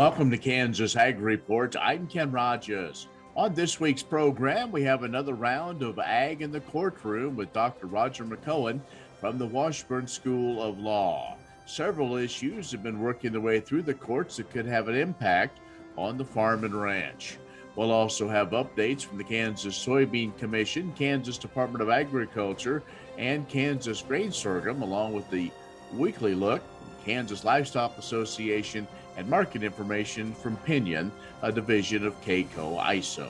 Welcome to Kansas Ag Report. I'm Ken Rogers. On this week's program, we have another round of Ag in the Courtroom with Dr. Roger McMullen from the Washburn School of Law. Several issues have been working their way through the courts that could have an impact on the farm and ranch. We'll also have updates from the Kansas Soybean Commission, Kansas Department of Agriculture, and Kansas Grain Sorghum, along with the weekly look from Kansas Livestock Association and market information from Pinion, a division of Kcoe Isom.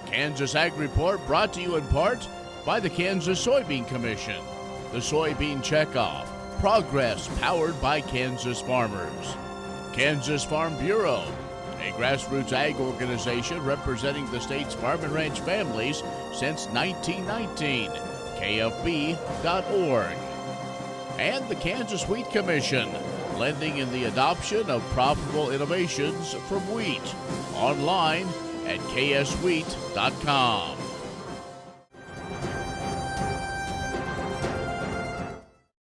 Kansas Ag Report brought to you in part by the Kansas Soybean Commission, the Soybean Checkoff, progress powered by Kansas farmers. Kansas Farm Bureau, a grassroots ag organization representing the state's farm and ranch families since 1919, kfb.org. And the Kansas Wheat Commission, lending in the adoption of profitable innovations from wheat. Online at kswheat.com.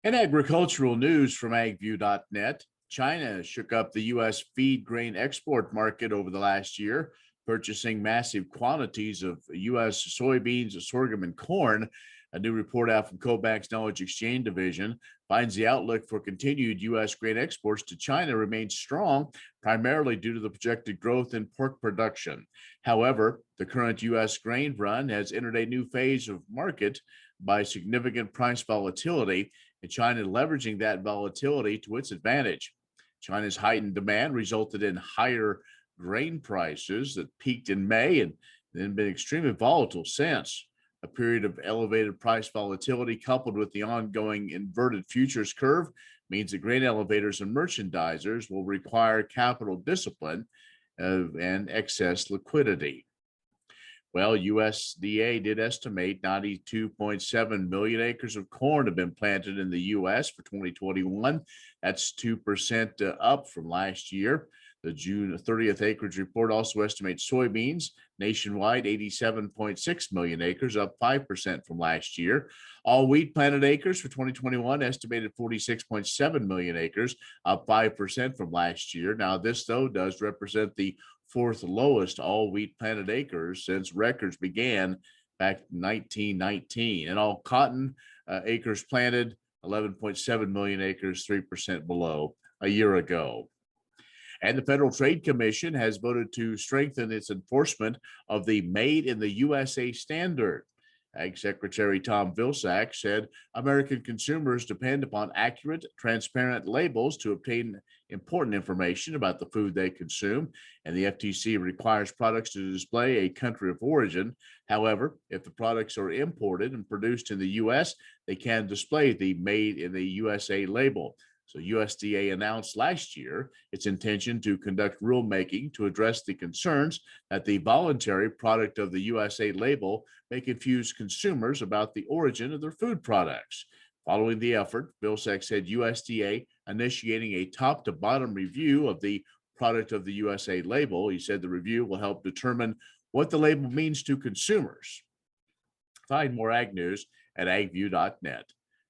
In agricultural news from agview.net, China shook up the U.S. feed grain export market over the last year, purchasing massive quantities of U.S. soybeans, sorghum, and corn. A new report out from CoBank's Knowledge Exchange Division finds the outlook for continued U.S. grain exports to China remains strong, primarily due to the projected growth in pork production. However, the current U.S. grain run has entered a new phase of market by significant price volatility, and China leveraging that volatility to its advantage. China's heightened demand resulted in higher grain prices that peaked in May and then been extremely volatile since. A period of elevated price volatility coupled with the ongoing inverted futures curve means that grain elevators and merchandisers will require capital discipline and excess liquidity. Well, USDA did estimate 92.7 million acres of corn have been planted in the U.S. for 2021. That's 2% up from last year. The June 30th acreage report also estimates soybeans nationwide 87.6 million acres, up 5% from last year. All wheat planted acres for 2021 estimated 46.7 million acres, up 5% from last year. Now, this, though, does represent the fourth lowest all wheat planted acres since records began back in 1919. And all cotton acres planted 11.7 million acres, 3% below a year ago. And the Federal Trade Commission has voted to strengthen its enforcement of the Made in the USA standard. Ag Secretary Tom Vilsack said American consumers depend upon accurate, transparent labels to obtain important information about the food they consume, and the FTC requires products to display a country of origin. However, if the products are imported and produced in the U.S., they can display the Made in the USA label. So USDA announced last year its intention to conduct rulemaking to address the concerns that the voluntary product of the USA label may confuse consumers about the origin of their food products. Following the effort, Vilsack said USDA initiating a top to bottom review of the product of the USA label. He said the review will help determine what the label means to consumers. Find more ag news at agview.net.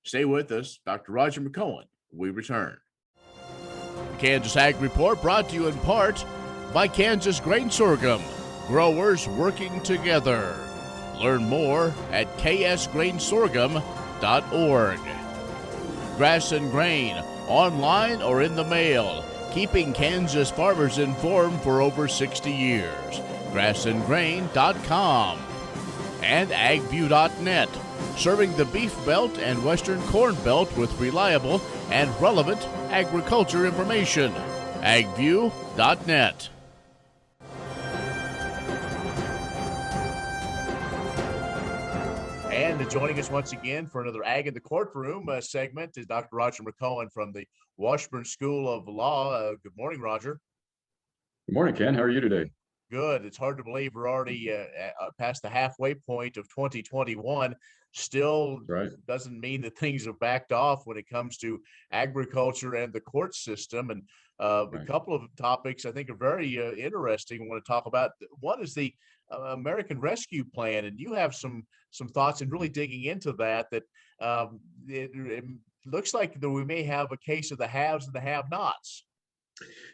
Stay with us. Dr. Roger McMullen. We return. The Kansas Ag Report brought to you in part by Kansas Grain Sorghum, growers working together. Learn more at ksgrainsorghum.org. Grass and Grain, online or in the mail, keeping Kansas farmers informed for over 60 years. grassandgrain.com. And agview.net, serving the Beef Belt and Western Corn Belt with reliable and relevant agriculture information. agview.net. And joining us once again for another Ag in the Courtroom segment is Dr. Roger McMullen from the Washburn School of Law. Good morning, Roger. Good morning, Ken. How are you today? Good. It's hard to believe we're already past the halfway point of 2021. Still doesn't mean that things have backed off when it comes to agriculture and the court system. And a couple of topics I think are very interesting. I want to talk about. One is the American Rescue Plan, and you have some thoughts in really digging into that. It looks like that we may have a case of the haves and the have-nots.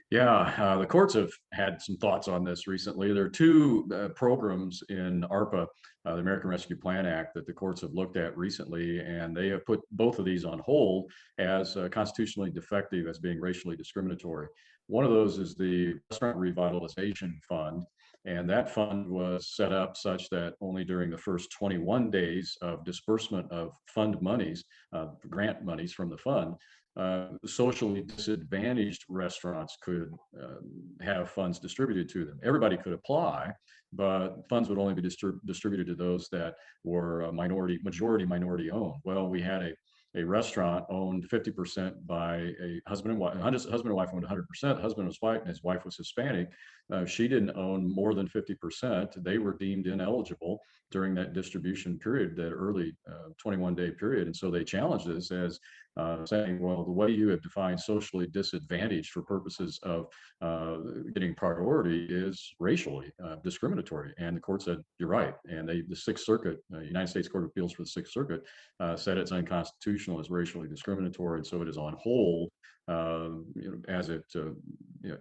Yeah, the courts have had some thoughts on this recently. There are two programs in ARPA, the American Rescue Plan Act, that the courts have looked at recently, and they have put both of these on hold as constitutionally defective, as being racially discriminatory. One of those is the Restaurant Revitalization Fund, and that fund was set up such that only during the first 21 days of disbursement of fund monies, grant monies from the fund, socially disadvantaged restaurants could have funds distributed to them. Everybody could apply, but funds would only be distributed to those that were majority minority owned. Well, we had a restaurant owned 50% by a husband and wife. Husband and wife owned 100%. Husband was white and his wife was Hispanic. She didn't own more than 50%. They were deemed ineligible during that distribution period, that early 21-day period. And so they challenged this as saying, well, the way you have defined socially disadvantaged for purposes of getting priority is racially discriminatory. And the court said, you're right. And the Sixth Circuit, United States Court of Appeals for the Sixth Circuit, said it's unconstitutional as racially discriminatory. And so it is on hold as it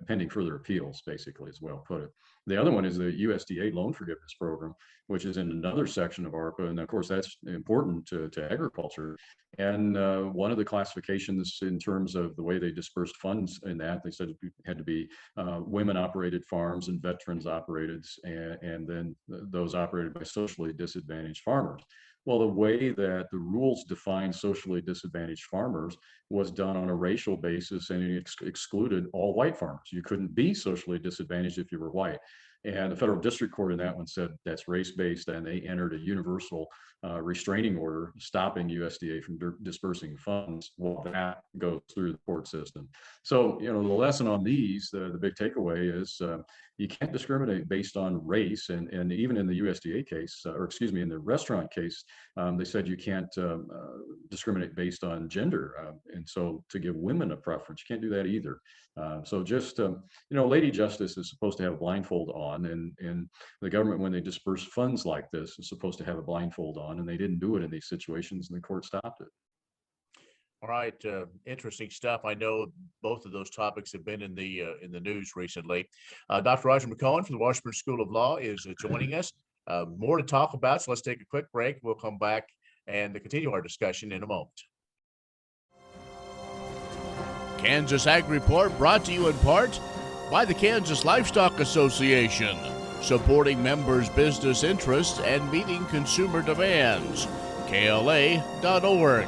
pending further appeals, basically, as well put it. The other one is the USDA loan forgiveness program, which is in another section of ARPA. And of course, that's important to agriculture. And one of the classifications in terms of the way they dispersed funds in that, they said it had to be women operated farms and veterans operated, and then those operated by socially disadvantaged farmers. Well, the way that the rules define socially disadvantaged farmers was done on a racial basis, and it excluded all white farmers. You couldn't be socially disadvantaged if you were white. And the federal district court in that one said that's race-based, and they entered a universal restraining order stopping USDA from dispersing funds while that goes through the court system. So, the lesson on these, the big takeaway is you can't discriminate based on race. And even in the USDA case, or excuse me, in the restaurant case, they said you can't discriminate based on gender. And so to give women a preference, you can't do that either. So just, Lady Justice is supposed to have a blindfold on, and the government, when they disperse funds like this, is supposed to have a blindfold on, and they didn't do it in these situations, and the court stopped it. All right, interesting stuff. I know both of those topics have been in the news recently. Dr. Roger McMullen from the Washburn School of Law is joining us. More to talk about, so let's take a quick break. We'll come back and continue our discussion in a moment. Kansas Ag Report brought to you in part by the Kansas Livestock Association, supporting members' business interests and meeting consumer demands. KLA.org.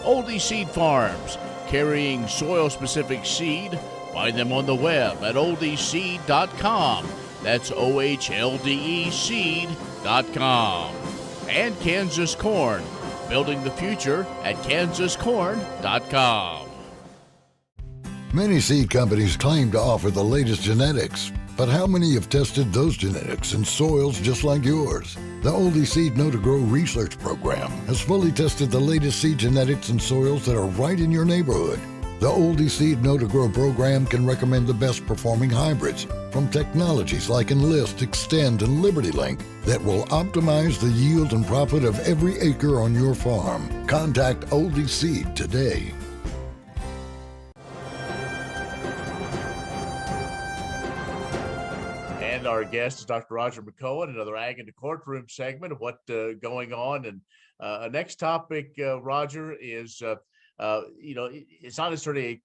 Oldie Seed Farms, carrying soil-specific seed. Find them on the web at oldieseed.com. That's OHLDE seed.com. And Kansas Corn, building the future at kansascorn.com. Many seed companies claim to offer the latest genetics, but how many have tested those genetics in soils just like yours? The Oldie Seed Know to Grow research program has fully tested the latest seed genetics in soils that are right in your neighborhood. The Oldie Seed Know to Grow program can recommend the best performing hybrids from technologies like Enlist, Extend, and Liberty Link that will optimize the yield and profit of every acre on your farm. Contact Oldie Seed today. And our guest is Dr. Roger McMullen, another Ag in the Courtroom segment of what going on. And next topic, Roger, is it's not necessarily a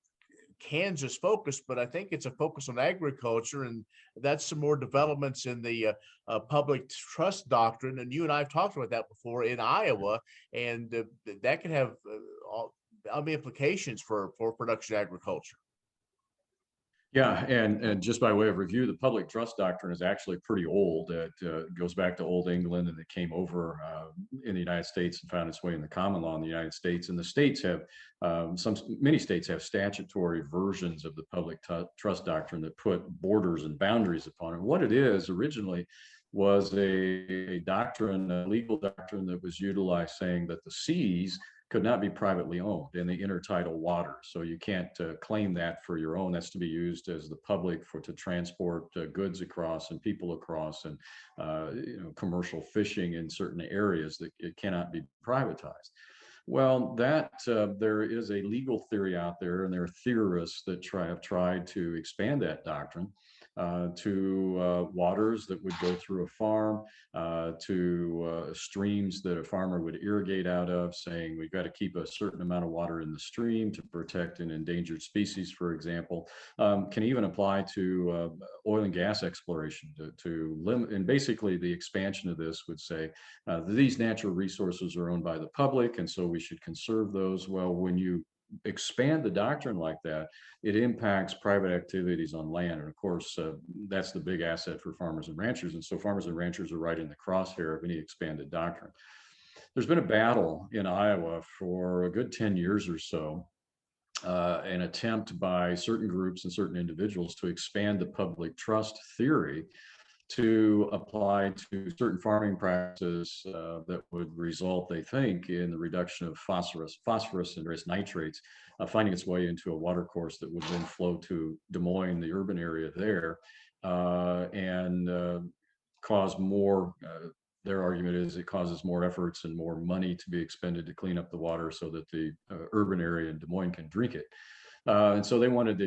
Kansas focus, but I think it's a focus on agriculture, and that's some more developments in the public trust doctrine. And you and I have talked about that before in Iowa, and that can have implications for production agriculture. Yeah, and just by way of review, the public trust doctrine is actually pretty old. It goes back to Old England, and it came over in the United States and found its way in the common law in the United States. And the states have, many states have statutory versions of the public trust doctrine that put borders and boundaries upon it. What it is originally was a doctrine, a legal doctrine that was utilized, saying that the seas could not be privately owned in the intertidal waters. So you can't claim that for your own. That's to be used as the public to transport goods across and people across, and commercial fishing in certain areas. That it cannot be privatized. Well, that there is a legal theory out there, and there are theorists that have tried to expand that doctrine to waters that would go through a farm, to streams that a farmer would irrigate out of, saying we've got to keep a certain amount of water in the stream to protect an endangered species, for example. Can even apply to oil and gas exploration to limit, and basically the expansion of this would say these natural resources are owned by the public, and so we should conserve those. Well, when you expand the doctrine like that, it impacts private activities on land. And of course, that's the big asset for farmers and ranchers. And so farmers and ranchers are right in the crosshair of any expanded doctrine. There's been a battle in Iowa for a good 10 years or so, an attempt by certain groups and certain individuals to expand the public trust theory to apply to certain farming practices that would result, they think, in the reduction of phosphorus and various nitrates, finding its way into a water course that would then flow to Des Moines, the urban area there, and cause more. Their argument is it causes more efforts and more money to be expended to clean up the water so that the urban area in Des Moines can drink it. And so they wanted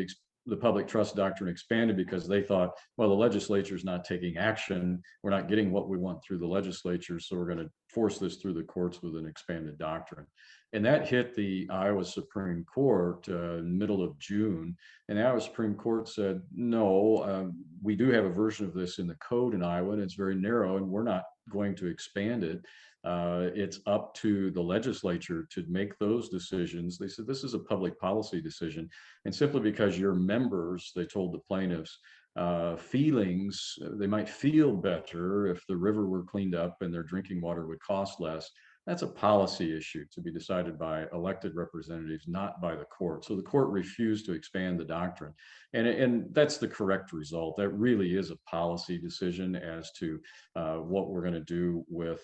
the public trust doctrine expanded because they thought, well, the legislature is not taking action. We're not getting what we want through the legislature, so we're going to force this through the courts with an expanded doctrine. And that hit the Iowa Supreme Court middle of June. And the Iowa Supreme Court said, no, we do have a version of this in the code in Iowa, and it's very narrow, and we're not going to expand it. It's up to the legislature to make those decisions. They said this is a public policy decision. And simply because your members, they told the plaintiffs, feelings, they might feel better if the river were cleaned up and their drinking water would cost less. That's a policy issue to be decided by elected representatives, not by the court. So the court refused to expand the doctrine. And that's the correct result. That really is a policy decision as to what we're going to do with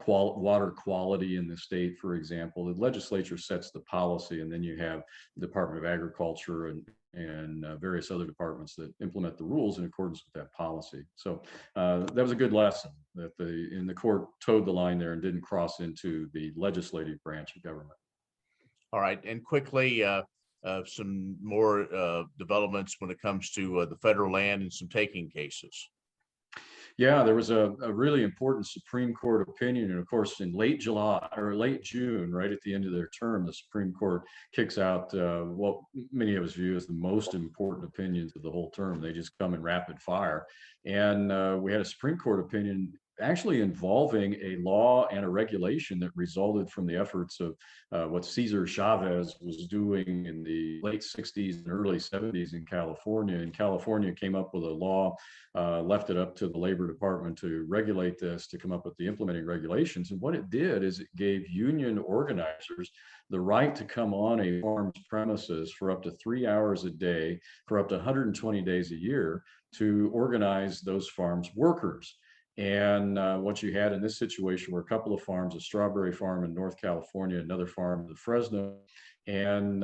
water quality in the state, for example. The legislature sets the policy, and then you have the Department of Agriculture and various other departments that implement the rules in accordance with that policy. So that was a good lesson that the court towed the line there and didn't cross into the legislative branch of government. All right, and quickly, some more developments when it comes to the federal land and some taking cases. Yeah, there was a really important Supreme Court opinion. And of course, in late July or late June, right at the end of their term, the Supreme Court kicks out what many of us view as the most important opinions of the whole term. They just come in rapid fire. And we had a Supreme Court opinion actually involving a law and a regulation that resulted from the efforts of what Cesar Chavez was doing in the late 60s and early 70s in California. And California came up with a law, left it up to the Labor Department to regulate this, to come up with the implementing regulations. And what it did is it gave union organizers the right to come on a farm's premises for up to 3 hours a day for up to 120 days a year to organize those farms' workers. And what you had in this situation were a couple of farms, a strawberry farm in North California, another farm in the Fresno, and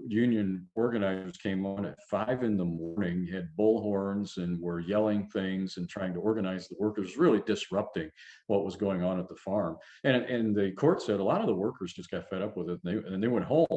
union organizers came on at 5 a.m, had bullhorns and were yelling things and trying to organize the workers, really disrupting what was going on at the farm. And the court said a lot of the workers just got fed up with it, and they went home.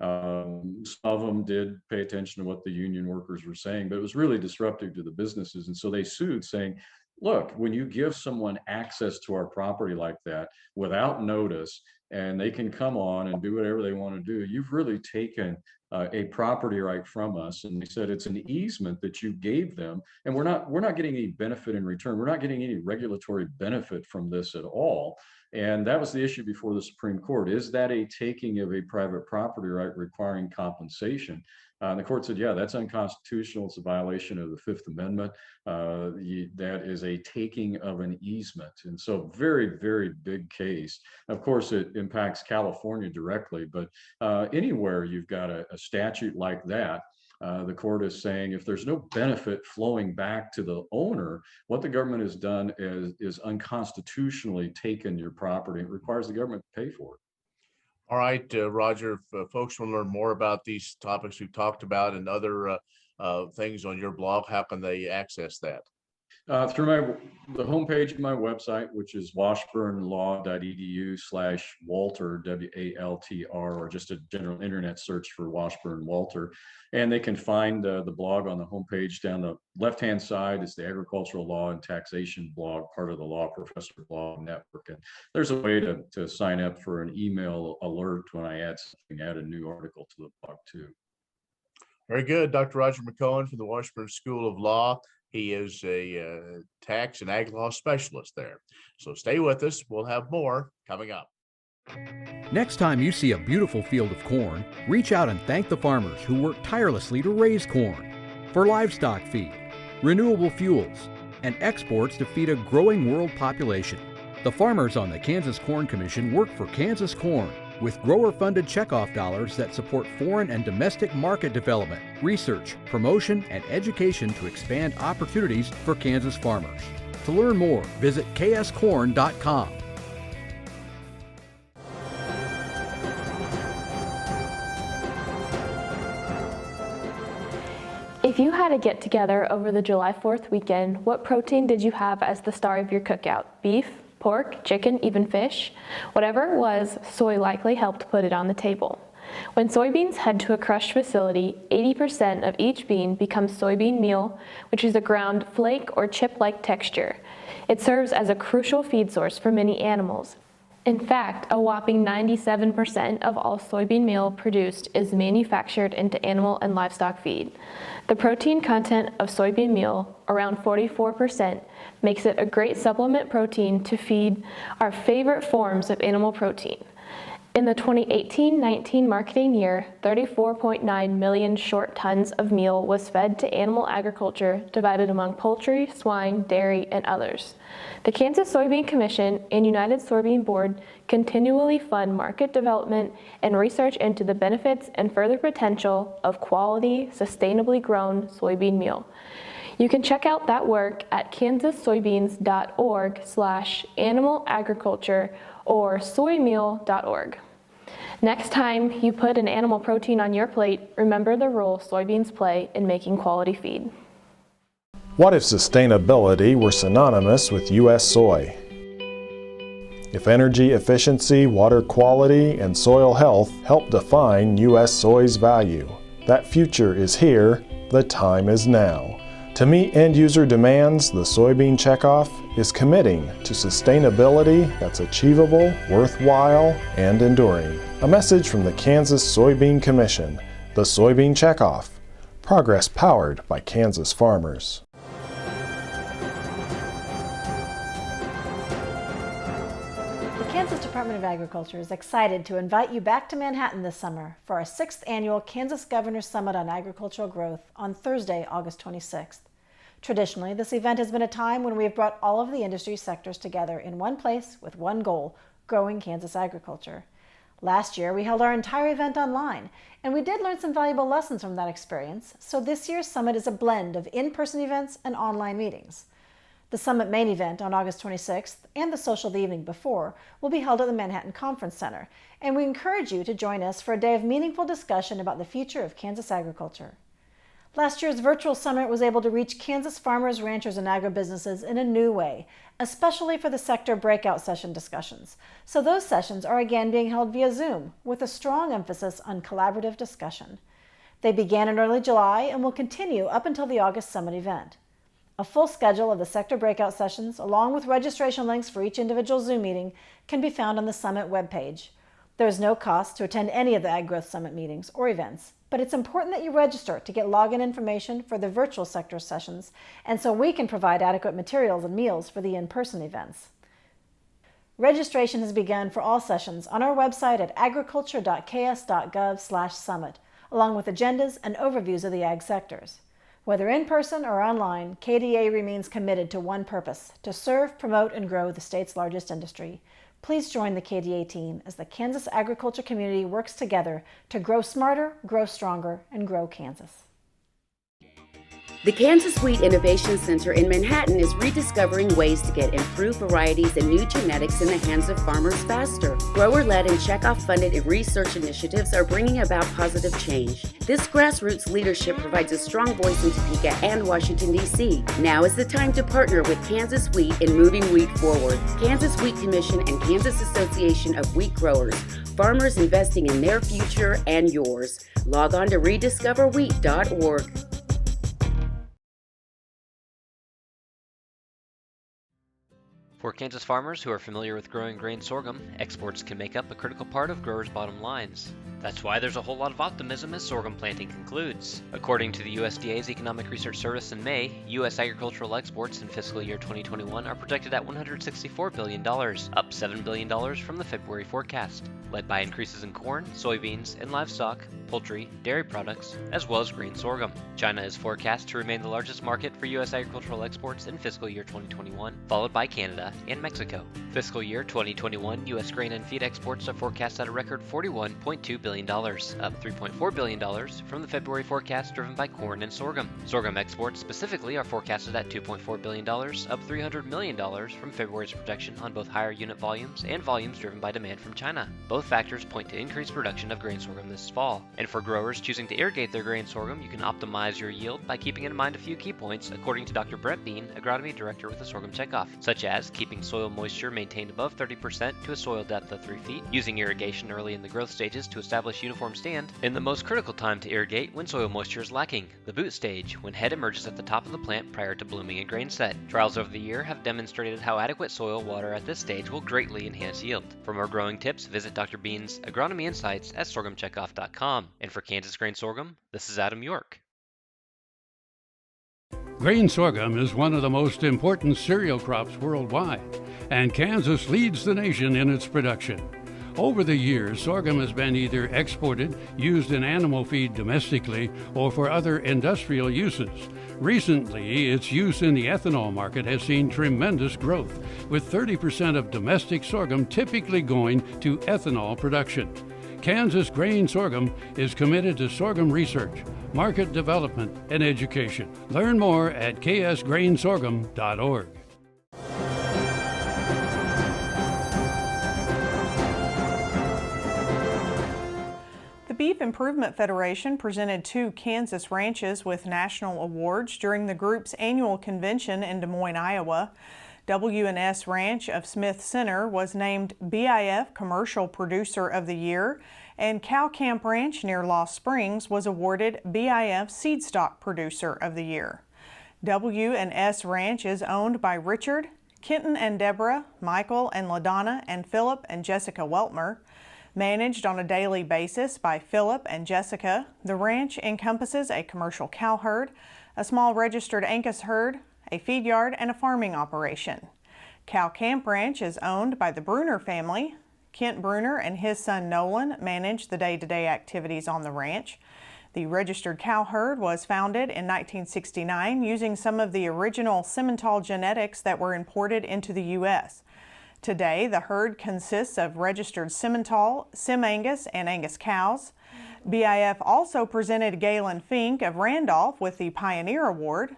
Some of them did pay attention to what the union workers were saying, but it was really disruptive to the businesses. And so they sued, saying, look, when you give someone access to our property like that without notice, and they can come on and do whatever they want to do, you've really taken a property right from us. And they said it's an easement that you gave them, and we're not getting any benefit in return. We're not getting any regulatory benefit from this at all. And that was the issue before the Supreme Court. Is that a taking of a private property right requiring compensation? And the court said, yeah, that's unconstitutional. It's a violation of the Fifth Amendment. That is a taking of an easement. And so very, very big case. Of course, it impacts California directly, but anywhere you've got a statute like that, the court is saying if there's no benefit flowing back to the owner, what the government has done is unconstitutionally taken your property. It requires the government to pay for it. All right, Roger, if folks want to learn more about these topics we've talked about and other things on your blog, how can they access that? Through the homepage of my website, which is washburnlaw.edu/Walter, WALTR, or just a general internet search for Washburn Walter. And they can find the blog on the homepage. Down the left-hand side is the agricultural law and taxation blog, part of the Law Professor Blog Network. And there's a way to sign up for an email alert when I add a new article to the blog too. Very good. Dr. Roger McMullen from the Washburn School of Law. He is a tax and ag law specialist there. So stay with us. We'll have more coming up. Next time you see a beautiful field of corn, reach out and thank the farmers who work tirelessly to raise corn for livestock feed, renewable fuels, and exports to feed a growing world population. The farmers on the Kansas Corn Commission work for Kansas Corn with grower-funded checkoff dollars that support foreign and domestic market development, research, promotion, and education to expand opportunities for Kansas farmers. To learn more, visit kscorn.com. If you had a get-together over the July 4th weekend, what protein did you have as the star of your cookout? Beef, pork, chicken, even fish? Whatever it was, soy likely helped put it on the table. When soybeans head to a crush facility, 80% of each bean becomes soybean meal, which is a ground flake or chip-like texture. It serves as a crucial feed source for many animals. In fact, a whopping 97% of all soybean meal produced is manufactured into animal and livestock feed. The protein content of soybean meal, around 44%, makes it a great supplement protein to feed our favorite forms of animal protein. In the 2018-19 marketing year, 34.9 million short tons of meal was fed to animal agriculture divided among poultry, swine, dairy, and others. The Kansas Soybean Commission and United Soybean Board continually fund market development and research into the benefits and further potential of quality, sustainably grown soybean meal. You can check out that work at kansassoybeans.org/animal agriculture or soymeal.org. Next time you put an animal protein on your plate, remember the role soybeans play in making quality feed. What if sustainability were synonymous with U.S. soy? If energy efficiency, water quality, and soil health help define U.S. soy's value, that future is here, the time is now. To meet end-user demands, the Soybean Checkoff is committing to sustainability that's achievable, worthwhile, and enduring. A message from the Kansas Soybean Commission, the Soybean Checkoff, progress powered by Kansas farmers. The Kansas Department of Agriculture is excited to invite you back to Manhattan this summer for our 6th annual Kansas Governor's Summit on Agricultural Growth on Thursday, August 26th. Traditionally, this event has been a time when we have brought all of the industry sectors together in one place with one goal: growing Kansas agriculture. Last year, we held our entire event online, and we did learn some valuable lessons from that experience, so this year's summit is a blend of in-person events and online meetings. The summit main event on August 26th and the social the evening before will be held at the Manhattan Conference Center, and we encourage you to join us for a day of meaningful discussion about the future of Kansas agriculture. Last year's virtual summit was able to reach Kansas farmers, ranchers, and agribusinesses in a new way, especially for the sector breakout session discussions. So those sessions are again being held via Zoom with a strong emphasis on collaborative discussion. They began in early July and will continue up until the August summit event. A full schedule of the sector breakout sessions, along with registration links for each individual Zoom meeting, can be found on the Summit webpage. There is no cost to attend any of the Ag Growth Summit meetings or events, but it's important that you register to get login information for the virtual sector sessions, and so we can provide adequate materials and meals for the in-person events. Registration has begun for all sessions on our website at agriculture.ks.gov/summit, along with agendas and overviews of the ag sectors. Whether in person or online, KDA remains committed to one purpose: to serve, promote, and grow the state's largest industry. Please join the KDA team as the Kansas agriculture community works together to grow smarter, grow stronger, and grow Kansas. The Kansas Wheat Innovation Center in Manhattan is rediscovering ways to get improved varieties and new genetics in the hands of farmers faster. Grower-led and checkoff-funded research initiatives are bringing about positive change. This grassroots leadership provides a strong voice in Topeka and Washington, D.C. Now is the time to partner with Kansas Wheat in moving wheat forward. Kansas Wheat Commission and Kansas Association of Wheat Growers. Farmers investing in their future and yours. Log on to rediscoverwheat.org. For Kansas farmers who are familiar with growing grain sorghum, exports can make up a critical part of growers' bottom lines. That's why there's a whole lot of optimism as sorghum planting concludes. According to the USDA's Economic Research Service in May, U.S. agricultural exports in fiscal year 2021 are projected at $164 billion, up $7 billion from the February forecast, led by increases in corn, soybeans, and livestock, poultry, dairy products, as well as grain sorghum. China is forecast to remain the largest market for U.S. agricultural exports in fiscal year 2021, followed by Canada and Mexico. Fiscal year 2021 U.S. grain and feed exports are forecast at a record $41.2 billion, up $3.4 billion from the February forecast driven by corn and sorghum. Sorghum exports specifically are forecasted at $2.4 billion, up $300 million from February's projection on both higher unit volumes and volumes driven by demand from China. Both factors point to increased production of grain sorghum this fall. And for growers choosing to irrigate their grain sorghum, you can optimize your yield by keeping in mind a few key points, according to Dr. Brett Bean, Agronomy Director with the Sorghum Checkoff, such as keeping soil moisture maintained above 30% to a soil depth of 3 feet, using irrigation early in the growth stages to establish uniform stand, and the most critical time to irrigate when soil moisture is lacking, the boot stage, when head emerges at the top of the plant prior to blooming and grain set. Trials over the year have demonstrated how adequate soil water at this stage will greatly enhance yield. For more growing tips, visit Dr. Bean's Agronomy Insights at sorghumcheckoff.com. And for Kansas Grain Sorghum, this is Adam York. Grain sorghum is one of the most important cereal crops worldwide, and Kansas leads the nation in its production. Over the years, sorghum has been either exported, used in animal feed domestically, or for other industrial uses. Recently, its use in the ethanol market has seen tremendous growth, with 30% of domestic sorghum typically going to ethanol production. Kansas Grain Sorghum is committed to sorghum research, market development, and education. Learn more at ksgrainsorghum.org. The Beef Improvement Federation presented 2 Kansas ranches with national awards during the group's annual convention in Des Moines, Iowa. W&S Ranch of Smith Center was named BIF Commercial Producer of the Year, and Cow Camp Ranch near Lost Springs was awarded BIF Seed Stock Producer of the Year. W&S Ranch is owned by Richard, Kenton and Deborah, Michael and LaDonna, and Philip and Jessica Weltmer. Managed on a daily basis by Philip and Jessica, the ranch encompasses a commercial cow herd, a small registered Angus herd, a feed yard, and a farming operation. Cow Camp Ranch is owned by the Bruner family. Kent Bruner and his son Nolan manage the day-to-day activities on the ranch. The registered cow herd was founded in 1969 using some of the original Simmental genetics that were imported into the U.S. Today, the herd consists of registered Simmental, Sim Angus, and Angus cows. BIF also presented Galen Fink of Randolph with the Pioneer Award.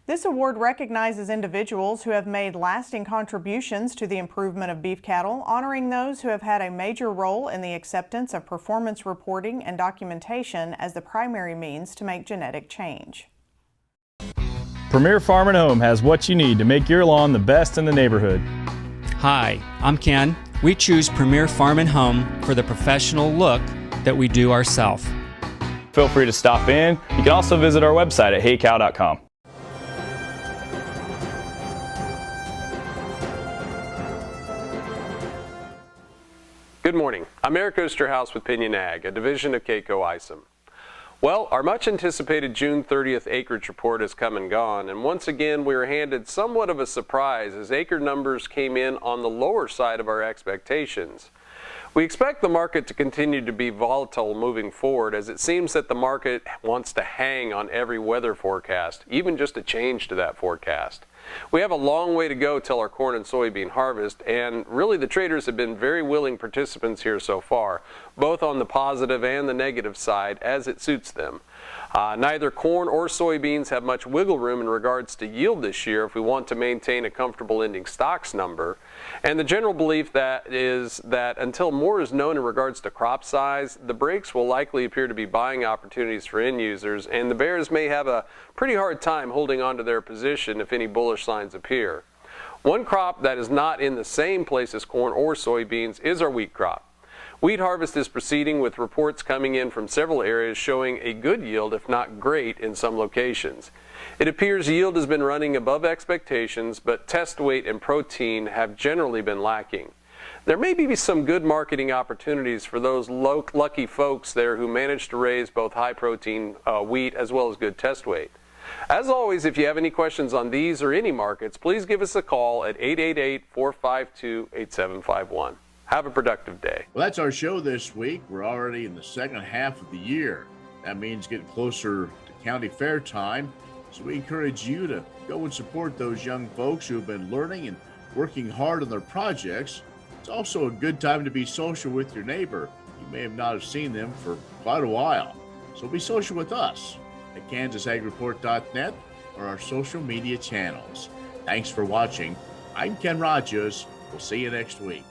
This award recognizes individuals who have made lasting contributions to the improvement of beef cattle, honoring those who have had a major role in the acceptance of performance reporting and documentation as the primary means to make genetic change. Premier Farm and Home has what you need to make your lawn the best in the neighborhood. Hi, I'm Ken. We choose Premier Farm and Home for the professional look that we do ourselves. Feel free to stop in. You can also visit our website at heycow.com. Good morning. I'm Eric Osterhaus with Pinion Ag, a division of Kcoe Isom. Well, our much anticipated June 30th acreage report has come and gone, and once again we were handed somewhat of a surprise as acre numbers came in on the lower side of our expectations. We expect the market to continue to be volatile moving forward, as it seems that the market wants to hang on every weather forecast, even just a change to that forecast. We have a long way to go till our corn and soybean harvest, and really the traders have been very willing participants here so far, both on the positive and the negative side as it suits them. Neither corn or soybeans have much wiggle room in regards to yield this year if we want to maintain a comfortable ending stocks number. And the general belief that is that until more is known in regards to crop size, the breaks will likely appear to be buying opportunities for end users, and the bears may have a pretty hard time holding on to their position if any bullish signs appear. One crop that is not in the same place as corn or soybeans is our wheat crop. Wheat harvest is proceeding with reports coming in from several areas showing a good yield, if not great, in some locations. It appears yield has been running above expectations, but test weight and protein have generally been lacking. There may be some good marketing opportunities for those lucky folks there who managed to raise both high protein wheat as well as good test weight. As always, if you have any questions on these or any markets, please give us a call at 888-452-8751. Have a productive day. Well, that's our show this week. We're already in the second half of the year. That means getting closer to county fair time. So we encourage you to go and support those young folks who have been learning and working hard on their projects. It's also a good time to be social with your neighbor. You may not have seen them for quite a while. So be social with us at KansasAgReport.net or our social media channels. Thanks for watching. I'm Ken Rogers. We'll see you next week.